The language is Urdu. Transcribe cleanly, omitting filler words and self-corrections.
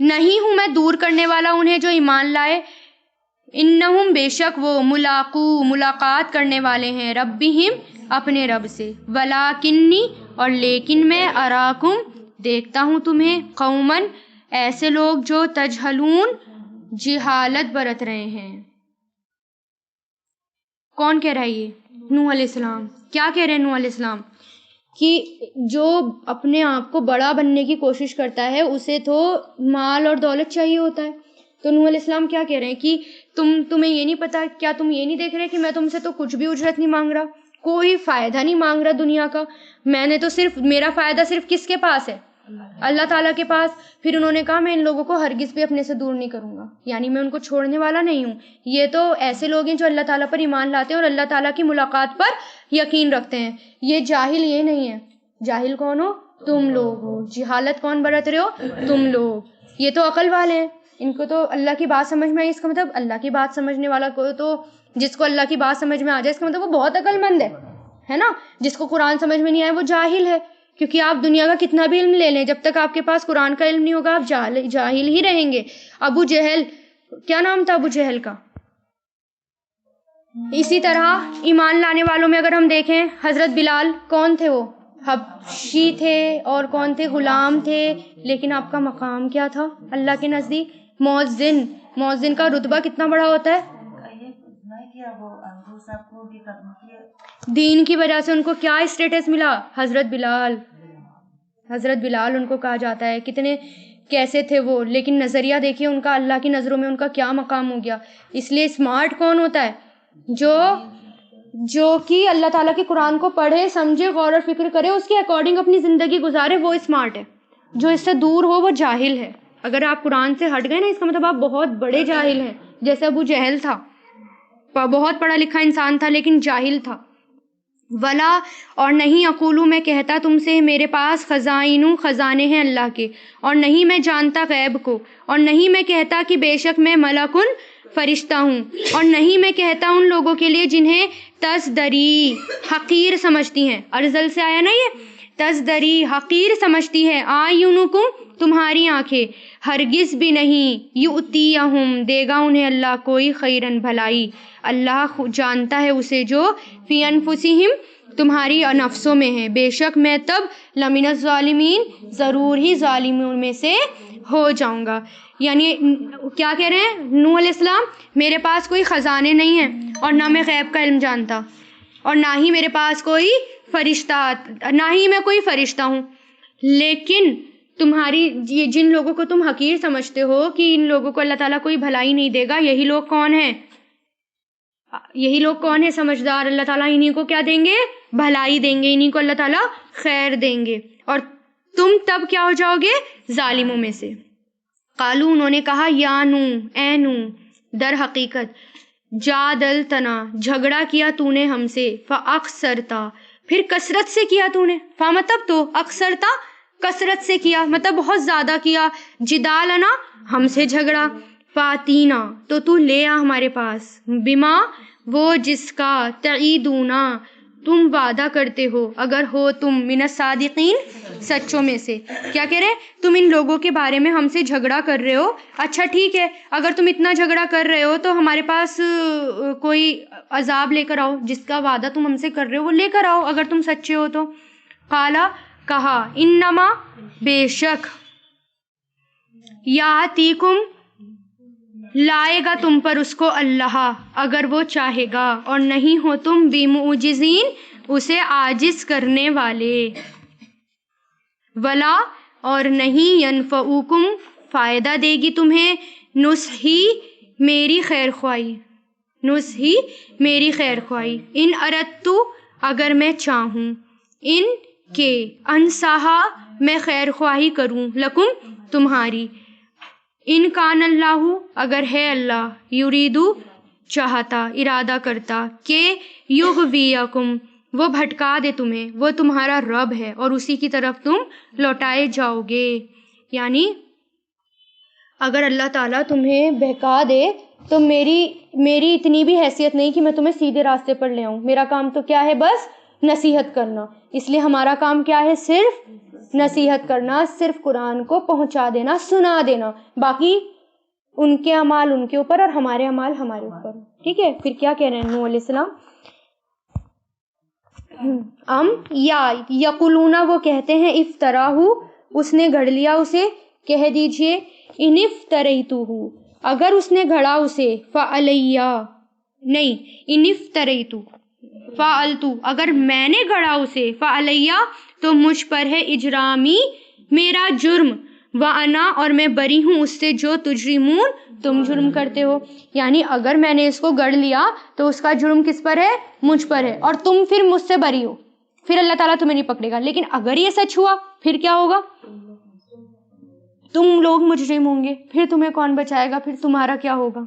نہیں ہوں میں دور کرنے والا انہیں جو ایمان لائے. انہم بے شک وہ ملاقات کرنے والے ہیں ربہم اپنے رب سے. ولیکنی اور لیکن میں اراکم دیکھتا ہوں تمہیں قومن ایسے لوگ جو تجہلون جہالت برت رہے ہیں. کون کہہ رہا ہے یہ؟ نوح علیہ السلام. کیا کہہ رہے ہیں نوح علیہ السلام؟ کہ جو اپنے آپ کو بڑا بننے کی کوشش کرتا ہے اسے تو مال اور دولت چاہیے ہوتا ہے. تو نوح علیہ السلام کیا کہہ رہے ہیں کہ تمہیں یہ نہیں پتا، کیا تم یہ نہیں دیکھ رہے کہ میں تم سے تو کچھ بھی اجرت نہیں مانگ رہا، کوئی فائدہ نہیں مانگ رہا دنیا کا. میں نے تو صرف، میرا فائدہ صرف کس کے پاس ہے؟ اللہ تعالیٰ کے پاس. پھر انہوں نے کہا میں ان لوگوں کو ہرگز بھی اپنے سے دور نہیں کروں گا، یعنی میں ان کو چھوڑنے والا نہیں ہوں. یہ تو ایسے لوگ ہیں جو اللہ تعالیٰ پر ایمان لاتے ہیں اور اللہ تعالیٰ کی ملاقات پر یقین رکھتے ہیں. یہ جاہل یہ نہیں ہے. جاہل کون ہو؟ تم لوگ ہو. جہالت کون برت رہے ہو؟ تم لوگ. یہ تو عقل والے ہیں، ان کو تو اللہ کی بات سمجھ میں آئی. اس کا مطلب اللہ کی بات سمجھنے والا کو تو، جس کو اللہ کی بات سمجھ میں آ جائے اس کا مطلب وہ بہت عقل مند ہے نا. جس کو قرآن سمجھ میں نہیں آئے وہ جاہل ہے. کیونکہ آپ دنیا کا کتنا بھی علم لے لیں، جب تک آپ کے پاس قرآن کا علم نہیں ہوگا آپ جاہل ہی رہیں گے. ابو جہل، کیا نام تھا ابو جہل کا؟ اسی طرح ایمان لانے والوں میں اگر ہم دیکھیں حضرت بلال کون تھے؟ وہ حبشی تھے اور کون تھے؟ غلام تھے. لیکن آپ کا مقام کیا تھا اللہ کے نزدیک؟ مؤذن کا رتبہ کتنا بڑا ہوتا ہے؟ دین کی وجہ سے ان کو کیا اسٹیٹس ملا؟ حضرت بلال ان کو کہا جاتا ہے. کتنے کیسے تھے وہ، لیکن نظریہ دیکھیے ان کا اللہ کی نظروں میں ان کا کیا مقام ہو گیا. اس لیے اسمارٹ کون ہوتا ہے؟ جو کہ اللہ تعالیٰ کے قرآن کو پڑھے، سمجھے، غور و فکر کرے، اس کے اکارڈنگ اپنی زندگی گزارے، وہ اسمارٹ ہے. جو اس سے دور ہو وہ جاہل ہے. اگر آپ قرآن سے ہٹ گئے نا اس کا مطلب آپ بہت بڑے جاہل ہیں. جیسے ابو جہل تھا، بہت پڑھا لکھا انسان تھا لیکن جاہل تھا. ولا اور نہیں اقولو میں کہتا تم سے میرے پاس خزانے ہیں اللہ کے، اور نہیں میں جانتا غیب کو، اور نہیں میں کہتا کہ بے شک میں ملکن فرشتہ ہوں، اور نہیں میں کہتا ان لوگوں کے لیے جنہیں تزدری حقیر سمجھتی ہیں. ارزل سے آیا نا یہ، تزدری حقیر سمجھتی ہے، اعینکم تمہاری آنکھیں، ہرگز بھی نہیں، یؤتیہم دے گا انہیں اللہ کوئی خیرن بھلائی. اللہ جانتا ہے اسے جو فی انفسہم تمہاری نفسوں میں ہے. بے شک میں تب لمن الظالمین ضرور ہی ظالموں میں سے ہو جاؤں گا. یعنی کیا کہہ رہے ہیں نوح علیہ السلام؟ میرے پاس کوئی خزانے نہیں ہیں اور نہ میں غیب کا علم جانتا، اور نہ ہی میرے پاس کوئی فرشتہ، نہ ہی میں کوئی فرشتہ ہوں. لیکن تمہاری یہ جن لوگوں کو تم حقیر سمجھتے ہو کہ ان لوگوں کو اللہ تعالیٰ کوئی بھلائی نہیں دے گا، یہی لوگ کون ہیں؟ سمجھدار. اللہ تعالیٰ انہی کو کیا دیں گے؟ بھلائی دیں گے. انہی کو اللہ تعالیٰ خیر دیں گے، اور تم تب کیا ہو جاؤ گے؟ ظالموں میں سے. قالو انہوں نے کہا یا نو اے نو، در حقیقت جادلتنا جھگڑا کیا تو نے ہم سے، فاکثرتا پھر کثرت سے کیا تو نے، مطلب تو اکثرتا کثرت سے کیا مطلب بہت زیادہ کیا، جدالنا ہم سے جھگڑا، فاتینا تو لے آ ہمارے پاس، بما وہ جس کا تعیدونا تم وعدہ کرتے ہو، اگر ہو تم من الصادقین سچوں میں سے. کیا کہہ رہے؟ تم ان لوگوں کے بارے میں ہم سے جھگڑا کر رہے ہو، اچھا ٹھیک ہے، اگر تم اتنا جھگڑا کر رہے ہو تو ہمارے پاس کوئی عذاب لے کر آؤ، جس کا وعدہ تم ہم سے کر رہے ہو وہ لے کر آؤ اگر تم سچے ہو تو. قالا کہا، انما بے شک، یاتیکم لائے گا تم پر اس کو اللہ اگر وہ چاہے گا، اور نہیں ہو تم بمعجزین اسے عاجز کرنے والے. ولا اور نہیں ینفعوکم فائدہ دے گی تمہیں، نصحی میری خیر خواہی، ان اردتو اگر میں چاہوں، ان کے انصحا میں خیر خواہی کروں، لکم تمہاری، ان کان اللہ اگر ہے اللہ، یریدو چاہتا ارادہ کرتا، کہ یغویکم وہ بھٹکا دے تمہیں، وہ تمہارا رب ہے اور اسی کی طرف تم لوٹائے جاؤ گے. یعنی اگر اللہ تعالیٰ تمہیں بہکا دے تو میری اتنی بھی حیثیت نہیں کہ میں تمہیں سیدھے راستے پر لے آؤں. میرا کام تو کیا ہے؟ بس نصیحت کرنا. اس لیے ہمارا کام کیا ہے؟ صرف نصیحت کرنا، صرف قرآن کو پہنچا دینا، سنا دینا. باقی ان کے اعمال ان کے اوپر اور ہمارے اعمال ہمارے اوپر. ٹھیک ہے. پھر کیا کہہ رہے ہیں نوح علیہ السلام؟ یا یقولون، وہ کہتے ہیں، افطراہ، اس نے گھڑ لیا اسے. کہہ دیجئے ان افتریتہ، اگر اس نے گھڑا اسے، فعلیہ، نہیں، ان افتریتہ فعلتو، اگر میں نے گھڑا اسے، فعلیہ، تو مجھ پر ہے، اجرامی، میرا جرم، وانا، اور میں بری ہوں اس سے، جو تجرمون، تم جرم کرتے ہو. یعنی اگر میں نے اس کو گڑھ لیا تو اس کا جرم کس پر ہے؟ مجھ پر ہے، اور تم پھر مجھ سے بری ہو، پھر اللہ تعالیٰ تمہیں نہیں پکڑے گا. لیکن اگر یہ سچ ہوا پھر کیا ہوگا؟ تم لوگ مجرم ہوں گے، پھر تمہیں کون بچائے گا؟ پھر تمہارا کیا ہوگا؟